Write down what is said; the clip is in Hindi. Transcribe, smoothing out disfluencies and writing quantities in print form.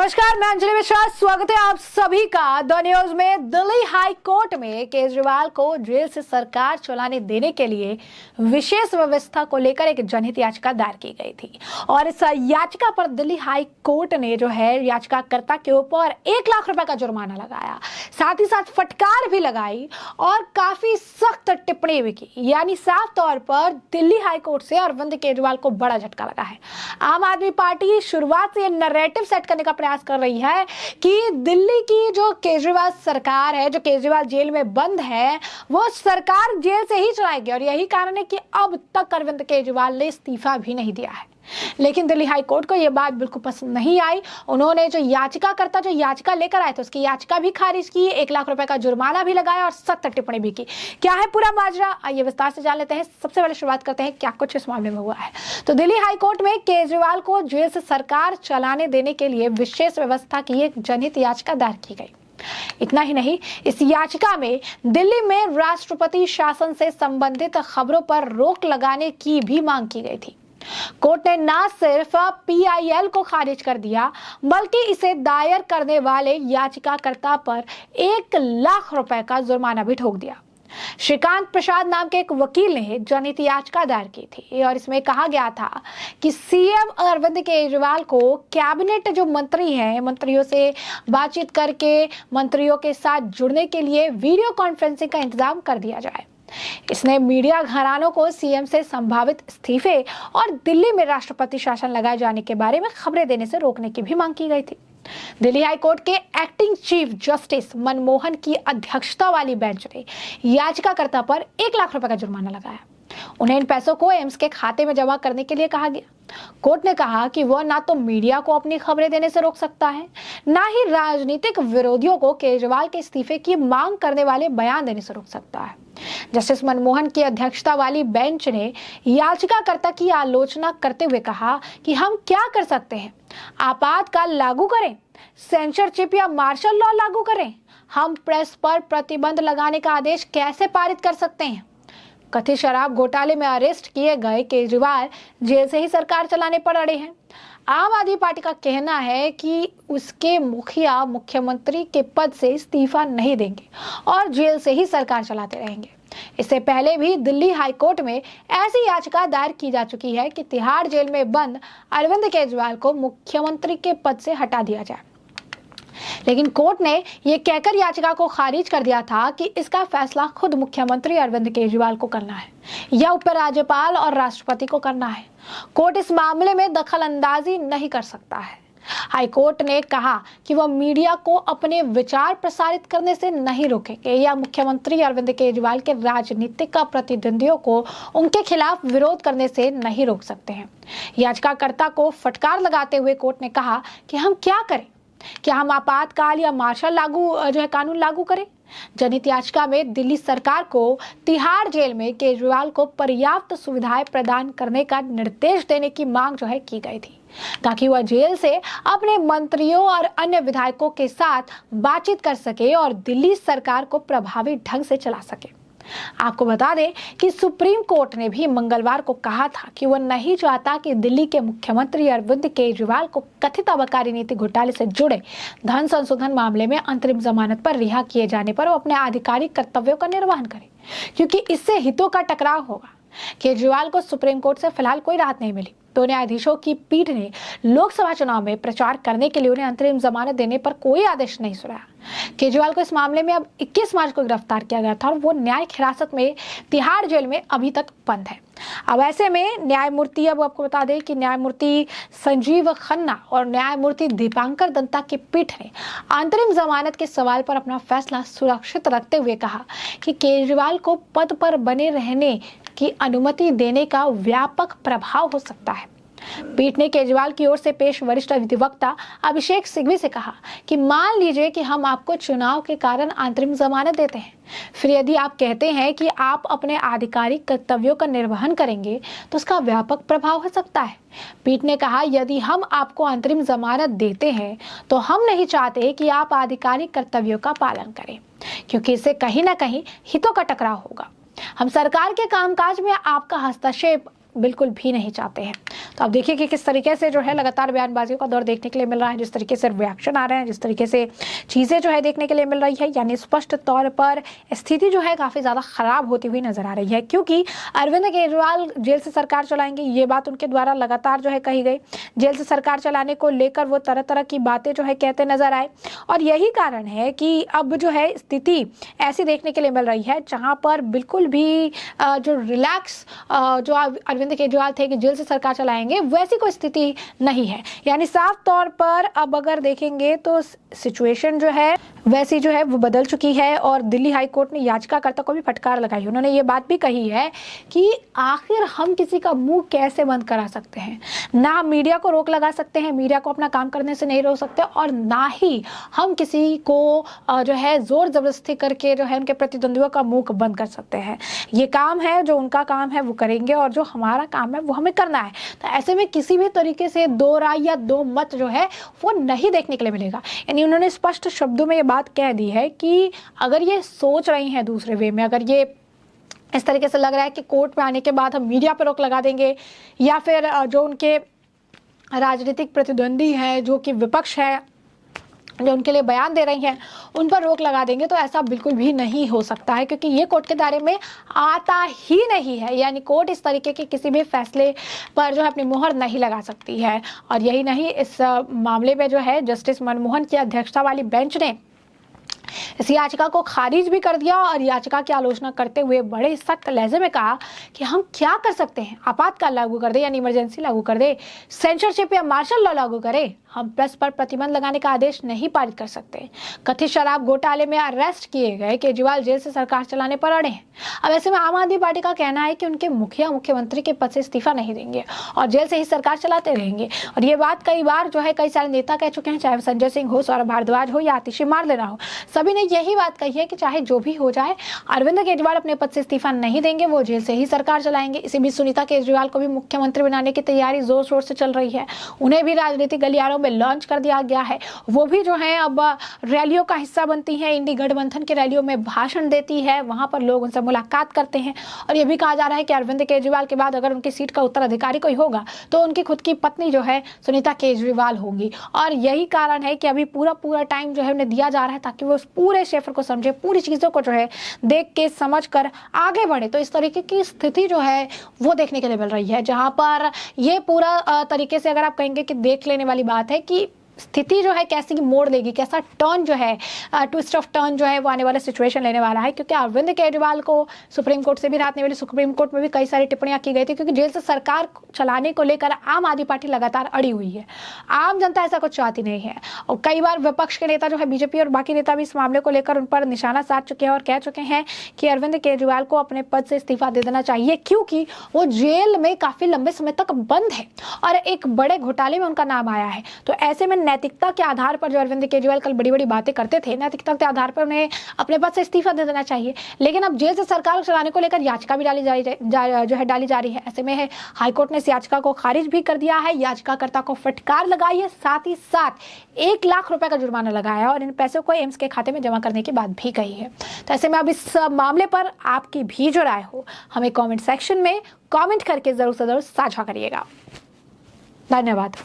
नमस्कार, मैं अंजलि मिश्रा। स्वागत है आप सभी का द न्यूज में। दिल्ली हाई कोर्ट में केजरीवाल को जेल से सरकार चलाने देने के लिए विशेष व्यवस्था को लेकर एक जनहित याचिका दायर की गई थी और इस याचिका पर दिल्ली हाई कोर्ट ने जो है याचिकाकर्ता के ऊपर 1 लाख रुपए का जुर्माना लगाया, साथ ही साथ फटकार भी लगाई और काफी सख्त टिप्पणी भी की। यानी साफ तौर पर दिल्ली हाई कोर्ट से अरविंद केजरीवाल को बड़ा झटका लगा है। आम आदमी पार्टी शुरुआत से नैरेटिव सेट करने का प्रयास कर रही है कि दिल्ली की जो केजरीवाल सरकार है, जो केजरीवाल जेल में बंद है, वो सरकार जेल से ही चलाएगी और यही कारण है कि अब तक अरविंद केजरीवाल ने इस्तीफा भी नहीं दिया है। लेकिन दिल्ली हाई कोर्ट को यह बात बिल्कुल पसंद नहीं आई। उन्होंने जो याचिकाकर्ता जो याचिका लेकर आए थे उसकी याचिका भी खारिज की, 1 लाख रुपए का जुर्माना भी लगाया और सख्त टिप्पणी भी की। क्या है पूरा माजरा, आइए विस्तार से जान लेते हैं। सबसे पहले शुरुआत करते हैं क्या कुछ इस मामले में हुआ है। तो दिल्ली हाई कोर्ट में केजरीवाल को जेल से सरकार चलाने देने के लिए विशेष व्यवस्था की एक जनहित याचिका दायर की गई। इतना ही नहीं, इस याचिका में दिल्ली में राष्ट्रपति शासन से संबंधित खबरों पर रोक लगाने की भी मांग की गई थी। कोर्ट ने न सिर्फ पीआईएल को खारिज कर दिया बल्कि इसे दायर करने वाले याचिकाकर्ता पर 1 लाख रुपए का जुर्माना भी ठोक दिया। श्रीकांत प्रसाद नाम के एक वकील ने जनहित याचिका दायर की थी और इसमें कहा गया था कि सीएम अरविंद केजरीवाल को कैबिनेट जो मंत्री हैं, मंत्रियों से बातचीत करके मंत्रियों के साथ जुड़ने के लिए वीडियो कॉन्फ्रेंसिंग का इंतजाम कर दिया जाए। इसने मीडिया घरानों को सीएम से संभावित इस्तीफे और दिल्ली में राष्ट्रपति शासन लगाए जाने के बारे में खबरें देने से रोकने की भी मांग की गई थी। दिल्ली हाई कोर्ट के एक्टिंग चीफ जस्टिस मनमोहन की अध्यक्षता वाली बेंच ने याचिकाकर्ता पर 1 लाख रुपए का जुर्माना लगाया। उन्हें इन पैसों को एम्स के खाते में जमा करने के लिए कहा गया। कोर्ट ने कहा कि वह ना तो मीडिया को अपनी खबरें देने से रोक सकता है, ना ही राजनीतिक विरोधियों को केजरीवाल के इस्तीफे की मांग करने वाले बयान देने से रोक सकता है। जस्टिस मनमोहन की अध्यक्षता वाली बेंच ने याचिकाकर्ता की आलोचना करते हुए कहा कि हम क्या कर सकते हैं, आपातकाल लागू करें, सेंसरशिप या मार्शल लॉ लागू करें, हम प्रेस पर प्रतिबंध लगाने का आदेश कैसे पारित कर सकते हैं। कथित शराब घोटाले में अरेस्ट किए गए केजरीवाल जेल से ही सरकार चलाने पर अड़े हैं। आम आदमी पार्टी का कहना है कि उसके मुखिया मुख्यमंत्री के पद से इस्तीफा नहीं देंगे और जेल से ही सरकार चलाते रहेंगे। इससे पहले भी दिल्ली हाई कोर्ट में ऐसी याचिका दायर की जा चुकी है कि तिहाड़ जेल में बंद अरविंद केजरीवाल को मुख्यमंत्री के पद से हटा दिया जाए, लेकिन कोर्ट ने यह कहकर याचिका को खारिज कर दिया था कि इसका फैसला खुद मुख्यमंत्री अरविंद केजरीवाल को करना है या उपराज्यपाल और राष्ट्रपति को करना है। कोर्ट इस मामले में दखल अंदाजी नहीं कर सकता है। हाईकोर्ट ने कहा कि वह मीडिया को अपने विचार प्रसारित करने से नहीं रोकेंगे या मुख्यमंत्री अरविंद केजरीवाल के राजनीतिक प्रतिद्वंदियों को उनके खिलाफ विरोध करने से नहीं रोक सकते हैं। याचिकाकर्ता को फटकार लगाते हुए कोर्ट ने कहा कि हम क्या करें, क्या हम आपातकाल या मार्शल कानून लागू करें। जनहित याचिका में दिल्ली सरकार को तिहाड़ जेल में केजरीवाल को पर्याप्त सुविधाएं प्रदान करने का निर्देश देने की मांग की गई थी, ताकि वह जेल से अपने मंत्रियों और अन्य विधायकों के साथ बातचीत कर सके और दिल्ली सरकार को प्रभावी ढंग से चला सके। आपको बता दें कि सुप्रीम कोर्ट ने भी मंगलवार को कहा था कि वह नहीं चाहता कि दिल्ली के मुख्यमंत्री अरविंद केजरीवाल को कथित आबकारी नीति घोटाले से जुड़े धन संशोधन मामले में अंतरिम जमानत पर रिहा किए जाने पर वो अपने आधिकारिक कर्तव्यों का निर्वहन करे, क्योंकि इससे हितों का टकराव होगा। केजरीवाल को सुप्रीम कोर्ट से फिलहाल कोई राहत नहीं मिली। 2 न्यायाधीशों की पीठ ने लोकसभा चुनाव में प्रचार करने के लिए उन्हें अंतरिम जमानत देने पर कोई आदेश नहीं सुनाया। केजरीवाल को इस मामले में अब 21 मार्च को गिरफ्तार किया गया था और वो न्यायिक हिरासत में तिहाड़ जेल में अभी तक बंद है। अब ऐसे में न्यायमूर्ति, अब आपको बता दें कि न्यायमूर्ति संजीव खन्ना और न्यायमूर्ति दीपांकर दत्ता की पीठ ने अंतरिम जमानत के सवाल पर अपना फैसला सुरक्षित रखते हुए कहा कि केजरीवाल को पद पर बने रहने की अनुमति देने का व्यापक प्रभाव हो सकता है। पीठ ने केजरीवाल की ओर से पेश वरिष्ठ अधिवक्ता अभिषेक सिंघवी से कहा कि मान लीजिए कि हम आपको चुनाव के कारण अंतरिम जमानत देते हैं, फिर यदि आप कहते हैं कि आप अपने आधिकारिक कर्तव्यों का निर्वहन करेंगे तो उसका व्यापक प्रभाव हो सकता है। पीठ ने कहा, यदि हम आपको अंतरिम जमानत देते हैं तो हम नहीं चाहते कि आप आधिकारिक कर्तव्यों का पालन करें, क्योंकि इससे कहीं ना कहीं हितों का टकराव होगा। हम सरकार के कामकाज में आपका हस्तक्षेप बिल्कुल भी नहीं चाहते हैं। तो अब देखिए कि किस तरीके से जो है लगातार बयानबाजियों का दौर देखने के लिए मिल रहा है, जिस तरीके से रिएक्शन आ रहे हैं, जिस तरीके से चीज़ें जो है देखने के लिए मिल रही है, यानी स्पष्ट तौर पर स्थिति जो है काफ़ी ज़्यादा खराब होती हुई नजर आ रही है, क्योंकि अरविंद केजरीवाल जेल से सरकार चलाएंगे, ये बात उनके द्वारा लगातार जो है कही गई। जेल से सरकार चलाने को लेकर वो तरह तरह की बातें जो है कहते नजर आए, और यही कारण है कि अब जो है स्थिति ऐसी देखने के लिए मिल रही है जहां पर बिल्कुल भी जो रिलैक्स जो अरविंद केजरीवाल थे कि जेल से सरकार चलाएंगे, वैसी कोई स्थिति नहीं है। यानी साफ तौर पर अब अगर देखेंगे तो सिचुएशन जो है वैसी जो है वो बदल चुकी है, और दिल्ली हाई कोर्ट ने याचिकाकर्ता को भी फटकार लगाई। उन्होंने ये बात भी कही है कि आखिर हम किसी का मुंह कैसे बंद करा सकते हैं, ना मीडिया को रोक लगा सकते हैं, मीडिया को अपना काम करने से नहीं रोक सकते, और ना ही हम किसी को जो है जोर जबरदस्ती करके जो है उनके प्रतिद्वंदियों का मुंह बंद कर सकते हैं। ये काम है, जो उनका काम है वो करेंगे, और जो हमारा काम है वो हमें करना है। तो ऐसे में किसी भी तरीके से दो राय या दो मत जो है वो नहीं देखने के लिए मिलेगा। यानी उन्होंने स्पष्ट शब्दों में ये बात कह दी है कि अगर ये सोच रही हैं दूसरे वे में, अगर ये इस तरीके से लग रहा है कि कोर्ट में आने के बाद हम मीडिया पर रोक लगा देंगे, या फिर जो उनके राजनीतिक प्रतिद्वंदी हैं, जो कि विपक्ष है, जो उनके लिए बयान दे रही हैं, उन पर रोक लगा देंगे, तो ऐसा बिल्कुल भी नहीं हो सकता है, क्योंकि ये कोर्ट के दायरे में आता ही नहीं है। यानी कोर्ट इस तरीके के किसी भी फैसले पर जो है अपनी मुहर नहीं लगा सकती है। और यही नहीं, इस मामले में जो है जस्टिस मनमोहन की अध्यक्षता वाली बेंच ने इस याचिका को खारिज भी कर दिया, और याचिका की आलोचना करते हुए बड़े सख्त लहजे में कहा कि हम क्या कर सकते हैं, आपातकाल लागू कर दे, यानी इमरजेंसी लागू कर दे, सेंसरशिप या मार्शल लॉ लागू करे, हम प्रेस पर प्रतिबंध लगाने का आदेश नहीं पारित कर सकते। कथित शराब घोटाले में अरेस्ट किए गए केजरीवाल जेल से सरकार चलाने पर अड़े हैं। अब ऐसे में आम आदमी पार्टी का कहना है कि उनके मुखिया मुख्यमंत्री के पद से इस्तीफा नहीं देंगे और जेल से ही सरकार चलाते रहेंगे। और ये बात कई बार जो है कई सारे नेता कह चुके हैं, चाहे संजय सिंह हो, सौरभ भारद्वाज हो, या आतिशी मारलेना हो, सभी ने यही बात कही है कि चाहे जो भी हो जाए, अरविंद केजरीवाल अपने पद से इस्तीफा नहीं देंगे, वो जेल से ही सरकार चलाएंगे। इसी बीच सुनीता केजरीवाल को भी मुख्यमंत्री बनाने की तैयारी जोर शोर से चल रही है। उन्हें भी राजनीतिक गलियारों में लॉन्च कर दिया गया है। वो भी जो है अब रैलियों का हिस्सा बनती है, इंडी गठबंधन की रैलियों में भाषण देती है, वहां पर लोग उनसे मुलाकात करते हैं। और ये भी कहा जा रहा है कि अरविंद केजरीवाल के बाद अगर उनकी सीट का उत्तराधिकारी कोई होगा तो उनकी खुद की पत्नी जो है सुनीता केजरीवाल होंगी। और यही कारण है कि अभी पूरा टाइम जो है उन्हें दिया जा रहा है ताकि वो उस पूरे क्षेत्र को समझे, पूरी चीजों को जो है देख के समझ कर आगे बढ़े। तो इस तरीके की स्थिति जो है वो देखने के लिए मिल रही है, जहां पर ये पूरा तरीके से अगर आप कहेंगे कि देख लेने वाली बात है कि स्थिति जो है कैसी मोड़ लेगी, कैसा टर्न जो है ट्विस्ट ऑफ टर्न जो है वो आने वाला सिचुएशन लेने वाला है। क्योंकि अरविंद केजरीवाल को सुप्रीम कोर्ट से भी राहत नहीं मिली, सुप्रीम कोर्ट में भी कई सारी टिप्पणियां की गई थी, क्योंकि जेल से सरकार चलाने को लेकर आम आदमी पार्टी लगातार अड़ी हुई है। आम जनता ऐसा कुछ चाहती नहीं है, और कई बार विपक्ष के नेता जो है बीजेपी और बाकी नेता भी इस मामले को लेकर उन पर निशाना साध चुके हैं और कह चुके हैं कि अरविंद केजरीवाल को अपने पद से इस्तीफा दे देना चाहिए, क्योंकि वो जेल में काफी लंबे समय तक बंद है और एक बड़े घोटाले में उनका नाम आया है। तो ऐसे में नैतिकता के आधार पर जो अरविंद केजरीवाल कल बड़ी बड़ी बातें करते थे, नैतिकता के आधार पर उन्हें अपने पद से इस्तीफा दे देना चाहिए। लेकिन अब जेल से सरकार चलाने को लेकर याचिका भी डाली जा रही है। ऐसे में हाईकोर्ट ने इस याचिका को खारिज भी कर दिया है, याचिकाकर्ता को फटकार लगाई है, साथ ही साथ 1 लाख रुपए का जुर्माना लगाया है और इन पैसों को एम्स के खाते में जमा करने की बात भी कही है। तो ऐसे में अब इस मामले पर आपकी भी जो राय हो हमें कमेंट सेक्शन में कमेंट करके जरूर से जरूर साझा करिएगा। धन्यवाद।